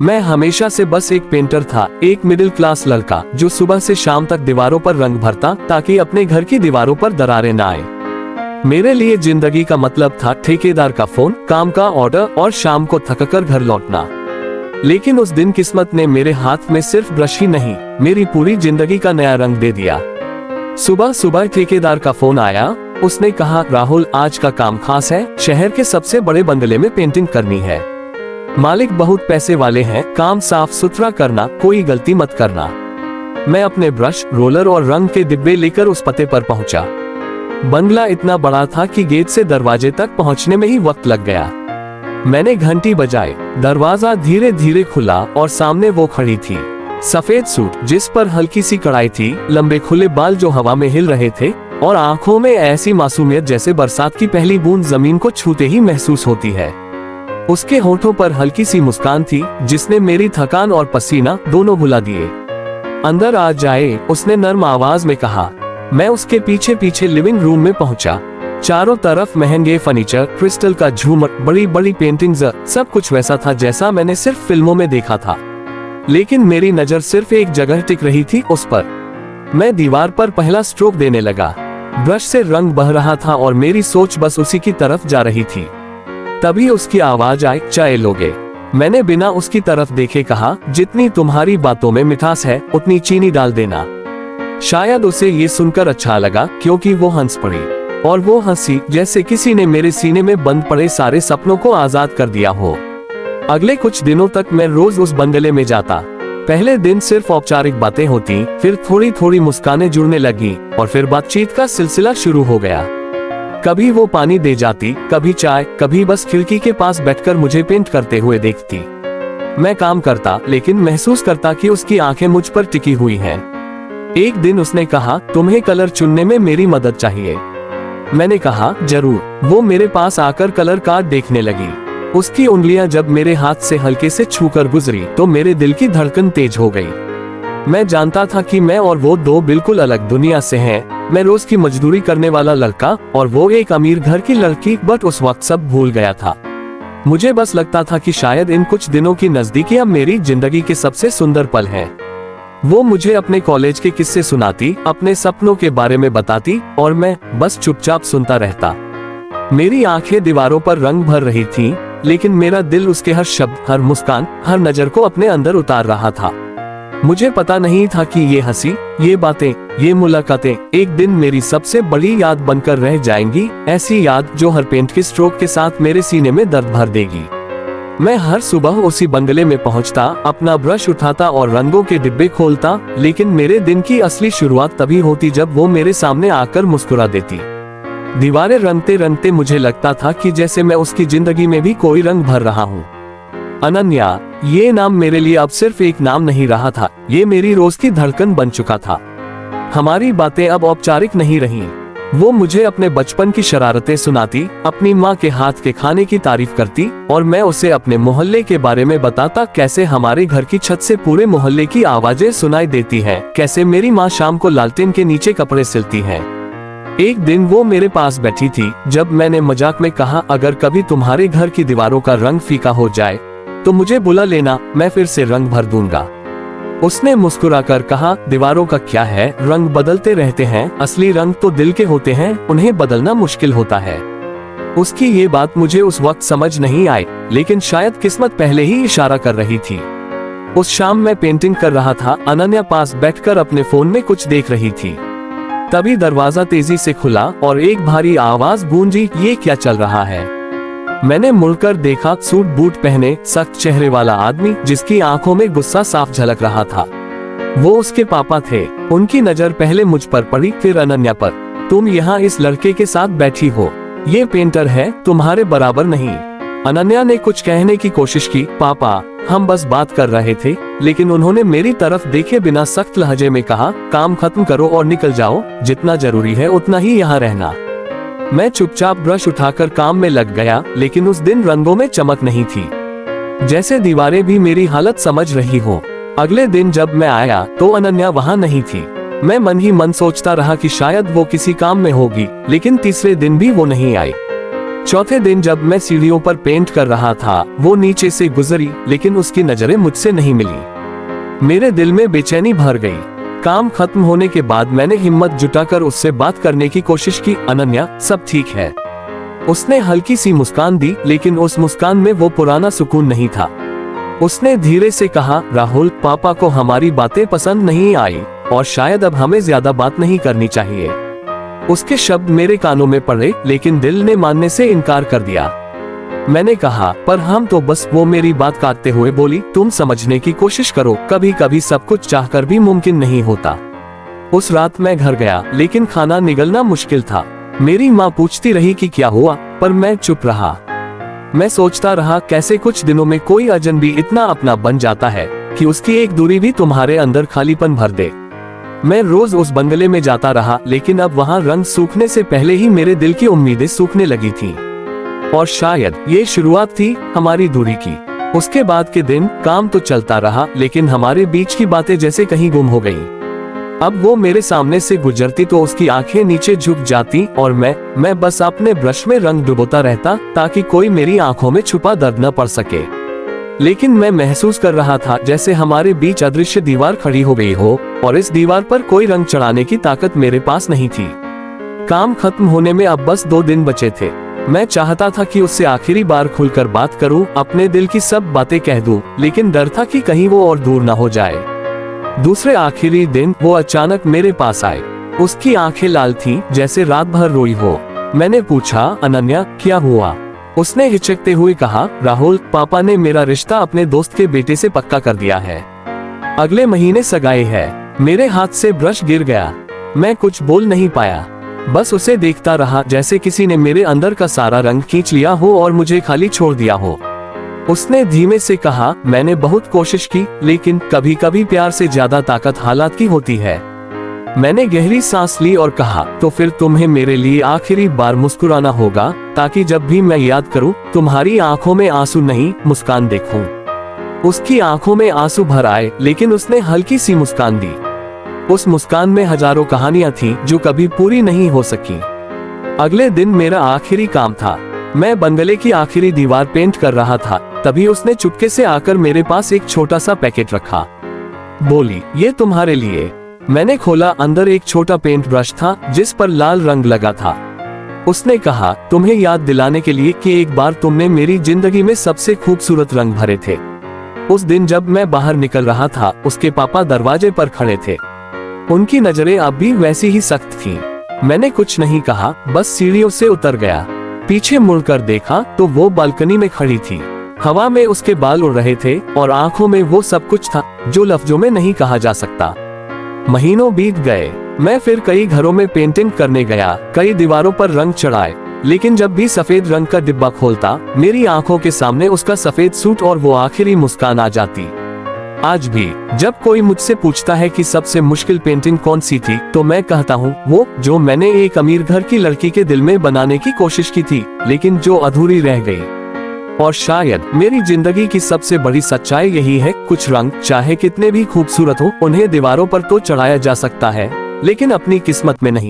मैं हमेशा से बस एक पेंटर था, एक मिडिल क्लास लड़का जो सुबह से शाम तक दीवारों पर रंग भरता ताकि अपने घर की दीवारों पर दरारें न आए। मेरे लिए जिंदगी का मतलब था ठेकेदार का फोन, काम का ऑर्डर और शाम को थककर घर लौटना। लेकिन उस दिन किस्मत ने मेरे हाथ में सिर्फ ब्रश ही नहीं, मेरी पूरी जिंदगी का नया रंग दे दिया। सुबह सुबह ठेकेदार का फोन आया। उसने कहा, राहुल आज का काम खास है, शहर के सबसे बड़े बंगले में पेंटिंग करनी है। मालिक बहुत पैसे वाले हैं, काम साफ सुथरा करना, कोई गलती मत करना। मैं अपने ब्रश, रोलर और रंग के डिब्बे लेकर उस पते पर पहुंचा। बंगला इतना बड़ा था कि गेट से दरवाजे तक पहुंचने में ही वक्त लग गया। मैंने घंटी बजाई, दरवाजा धीरे धीरे खुला और सामने वो खड़ी थी। सफेद सूट जिस पर हल्की सी कढ़ाई थी, लंबे खुले बाल जो हवा में हिल रहे थे और आंखों में ऐसी मासूमियत जैसे बरसात की पहली बूंद जमीन को छूते ही महसूस होती है। उसके होठों पर हल्की सी मुस्कान थी जिसने मेरी थकान और पसीना दोनों भुला दिए। अंदर आ जाए, उसने नर्म आवाज में कहा। मैं उसके पीछे पीछे लिविंग रूम में पहुंचा। चारों तरफ महंगे फर्नीचर, क्रिस्टल का झूमर, बड़ी बड़ी पेंटिंग्स, सब कुछ वैसा था जैसा मैंने सिर्फ फिल्मों में देखा था। लेकिन मेरी नजर सिर्फ एक जगह टिक रही थी, उस पर। मैं दीवार पर पहला स्ट्रोक देने लगा। ब्रश से रंग बह रहा था और मेरी सोच बस उसी की तरफ जा रही थी। तभी उसकी आवाज आई, चाय लोगे? मैंने बिना उसकी तरफ देखे कहा, जितनी तुम्हारी बातों में मिठास है उतनी चीनी डाल देना। शायद उसे ये सुनकर अच्छा लगा क्योंकि वो हंस पड़ी, और वो हंसी जैसे किसी ने मेरे सीने में बंद पड़े सारे सपनों को आजाद कर दिया हो। अगले कुछ दिनों तक मैं रोज उस बंगले में जाता। पहले दिन सिर्फ औपचारिक बातें होती, फिर थोड़ी थोड़ी मुस्कानें जुड़ने लगी और फिर बातचीत का सिलसिला शुरू हो गया। कभी वो पानी दे जाती, कभी चाय, कभी बस खिड़की के पास बैठकर मुझे पेंट करते हुए देखती। मैं काम करता लेकिन महसूस करता कि उसकी आंखें मुझ पर टिकी हुई हैं। एक दिन उसने कहा, तुम्हें कलर चुनने में मेरी मदद चाहिए। मैंने कहा, जरूर। वो मेरे पास आकर कलर कार्ड देखने लगी। उसकी उंगलियां जब मेरे हाथ से हल्के से छूकर गुजरी तो मेरे दिल की धड़कन तेज हो गई। मैं जानता था कि मैं और वो दो बिल्कुल अलग दुनिया से हैं। मैं रोज की मजदूरी करने वाला लड़का और वो एक अमीर घर की लड़की, बट उस वक्त सब भूल गया था। मुझे बस लगता था कि शायद इन कुछ दिनों की नजदीकियां मेरी जिंदगी के सबसे सुंदर पल हैं। वो मुझे अपने कॉलेज के किस्से सुनाती, अपने सपनों के बारे में बताती और मैं बस चुपचाप सुनता रहता। मेरी आंखें दीवारों पर रंग भर रही थीं, लेकिन मेरा दिल उसके हर शब्द, हर मुस्कान, हर नजर को अपने अंदर उतार रहा था। मुझे पता नहीं था कि ये हंसी, ये बातें, ये मुलाकातें एक दिन मेरी सबसे बड़ी याद बनकर रह जाएंगी। ऐसी याद जो हर पेंट के स्ट्रोक के साथ मेरे सीने में दर्द भर देगी। मैं हर सुबह उसी बंगले में पहुंचता, अपना ब्रश उठाता और रंगों के डिब्बे खोलता, लेकिन मेरे दिन की असली शुरुआत तभी होती जब वो मेरे सामने आकर मुस्कुरा देती। दीवारें रंगते रंगते मुझे लगता था कि जैसे मैं उसकी जिंदगी में भी कोई रंग भर रहा हूँ। अनन्या, ये नाम मेरे लिए अब सिर्फ एक नाम नहीं रहा था, ये मेरी रोज की धड़कन बन चुका था। हमारी बातें अब औपचारिक नहीं रहीं। वो मुझे अपने बचपन की शरारतें सुनाती, अपनी माँ के हाथ के खाने की तारीफ करती और मैं उसे अपने मोहल्ले के बारे में बताता, कैसे हमारे घर की छत से पूरे मोहल्ले की आवाजें सुनाई देती हैं, कैसे मेरी माँ शाम को लालटेन के नीचे कपड़े सिलती हैं। एक दिन वो मेरे पास बैठी थी जब मैंने मजाक में कहा, अगर कभी तुम्हारे घर की दीवारों का रंग फीका हो जाए तो मुझे बुला लेना, मैं फिर से रंग भर दूंगा। उसने मुस्कुराकर कहा, दीवारों का क्या है, रंग बदलते रहते हैं, असली रंग तो दिल के होते हैं, उन्हें बदलना मुश्किल होता है। उसकी ये बात मुझे उस वक्त समझ नहीं आई, लेकिन शायद किस्मत पहले ही इशारा कर रही थी। उस शाम मैं पेंटिंग कर रहा था, अनन्या पास बैठकर अपने फोन में कुछ देख रही थी। तभी दरवाजा तेजी से खुला और एक भारी आवाज गूंजी, ये क्या चल रहा है? मैंने मुड़कर देखा, सूट बूट पहने सख्त चेहरे वाला आदमी जिसकी आंखों में गुस्सा साफ झलक रहा था। वो उसके पापा थे। उनकी नजर पहले मुझ पर पड़ी, फिर अनन्या पर। तुम यहाँ इस लड़के के साथ बैठी हो, ये पेंटर है, तुम्हारे बराबर नहीं। अनन्या ने कुछ कहने की कोशिश की, पापा हम बस बात कर रहे थे, लेकिन उन्होंने मेरी तरफ देखे बिना सख्त लहजे में कहा, काम खत्म करो और निकल जाओ, जितना जरूरी है उतना ही यहाँ रहना। मैं चुपचाप ब्रश उठाकर काम में लग गया, लेकिन उस दिन रंगों में चमक नहीं थी, जैसे दीवारें भी मेरी हालत समझ रही हो। अगले दिन जब मैं आया तो अनन्या वहाँ नहीं थी। मैं मन ही मन सोचता रहा कि शायद वो किसी काम में होगी, लेकिन तीसरे दिन भी वो नहीं आई। चौथे दिन जब मैं सीढ़ियों पर पेंट कर रहा था, वो नीचे से गुजरी, लेकिन उसकी नजरें मुझसे नहीं मिली। मेरे दिल में बेचैनी भर गई। काम खत्म होने के बाद मैंने हिम्मत जुटाकर उससे बात करने की कोशिश की। अनन्या, सब ठीक है? उसने हल्की सी मुस्कान दी, लेकिन उस मुस्कान में वो पुराना सुकून नहीं था। उसने धीरे से कहा, राहुल, पापा को हमारी बातें पसंद नहीं आई और शायद अब हमें ज्यादा बात नहीं करनी चाहिए। उसके शब्द मेरे कानों में पड़े, लेकिन दिल ने मानने से इनकार कर दिया। मैंने कहा, पर हम तो बस। वो मेरी बात काटते हुए बोली, तुम समझने की कोशिश करो, कभी कभी सब कुछ चाहकर भी मुमकिन नहीं होता। उस रात मैं घर गया, लेकिन खाना निगलना मुश्किल था। मेरी माँ पूछती रही कि क्या हुआ, पर मैं चुप रहा। मैं सोचता रहा कैसे कुछ दिनों में कोई अजनबी इतना अपना बन जाता है कि उसकी एक दूरी भी तुम्हारे अंदर खालीपन भर दे। मैं रोज उस बंगले में जाता रहा, लेकिन अब वहाँ रंग सूखने से पहले ही मेरे दिल की उम्मीदें सूखने लगी थी। और शायद ये शुरुआत थी हमारी दूरी की। उसके बाद के दिन काम तो चलता रहा, लेकिन हमारे बीच की बातें जैसे कहीं गुम हो गईं। अब वो मेरे सामने से गुजरती तो उसकी आंखें नीचे झुक जाती और मैं बस अपने ब्रश में रंग डुबोता रहता, ताकि कोई मेरी आंखों में छुपा दर्द न पड़ सके। लेकिन मैं महसूस कर रहा था जैसे हमारे बीच अदृश्य दीवार खड़ी हो गई हो, और इस दीवार पर कोई रंग चढ़ाने की ताकत मेरे पास नहीं थी। काम खत्म होने में अब बस 2 दिन बचे थे। मैं चाहता था कि उससे आखिरी बार खुलकर बात करूं, अपने दिल की सब बातें कह दूं, लेकिन डर था कि कहीं वो और दूर न हो जाए। दूसरे आखिरी दिन वो अचानक मेरे पास आए। उसकी आंखें लाल थीं, जैसे रात भर रोई हो। मैंने पूछा, अनन्या, क्या हुआ? उसने हिचकते हुए कहा, राहुल, पापा ने मेरा रिश्ता अपने दोस्त के बेटे से पक्का कर दिया है। अगले महीने सगाई है। मेरे हाथ से ब्रश गिर गया। मैं कुछ बोल नहीं पाया, बस उसे देखता रहा, जैसे किसी ने मेरे अंदर का सारा रंग खींच लिया हो और मुझे खाली छोड़ दिया हो। उसने धीमे से कहा, मैंने बहुत कोशिश की, लेकिन कभी कभी प्यार से ज्यादा ताकत हालात की होती है। मैंने गहरी सांस ली और कहा, तो फिर तुम्हें मेरे लिए आखिरी बार मुस्कुराना होगा, ताकि जब भी मैं याद करूं, तुम्हारी आंखों में आंसू नहीं, मुस्कान देखूं। उसकी आंखों में आंसू भर आए, लेकिन उसने हल्की सी मुस्कान दी। उस मुस्कान में हजारों कहानियां थीं जो कभी पूरी नहीं हो सकी। अगले दिन मेरा आखिरी काम था। मैं बंगले की आखिरी दीवार पेंट कर रहा था, तभी उसने चुपके से आकर मेरे पास एक छोटा सा पैकेट रखा। बोली, ये तुम्हारे लिए। मैंने खोला, अंदर एक छोटा पेंट ब्रश था जिस पर लाल रंग लगा था। उसने कहा, तुम्हें याद दिलाने के लिए कि एक बार तुमने मेरी जिंदगी में सबसे खूबसूरत रंग भरे थे। उस दिन जब मैं बाहर निकल रहा था, उसके पापा दरवाजे पर खड़े थे। उनकी नजरें अब भी वैसी ही सख्त थीं। मैंने कुछ नहीं कहा, बस सीढ़ियों से उतर गया। पीछे मुड़कर देखा तो वो बालकनी में खड़ी थी। हवा में उसके बाल उड़ रहे थे और आंखों में वो सब कुछ था जो लफ्जों में नहीं कहा जा सकता। महीनों बीत गए। मैं फिर कई घरों में पेंटिंग करने गया, कई दीवारों पर रंग चढ़ाए, लेकिन जब भी सफेद रंग का डिब्बा खोलता, मेरी आंखों के सामने उसका सफेद सूट और वो आखिरी मुस्कान आ जाती। आज भी जब कोई मुझसे पूछता है कि सबसे मुश्किल पेंटिंग कौन सी थी, तो मैं कहता हूँ वो जो मैंने एक अमीर घर की लड़की के दिल में बनाने की कोशिश की थी, लेकिन जो अधूरी रह गई। और शायद मेरी जिंदगी की सबसे बड़ी सच्चाई यही है, कुछ रंग चाहे कितने भी खूबसूरत हो, उन्हें दीवारों पर तो चढ़ाया जा सकता है, लेकिन अपनी किस्मत में नहीं।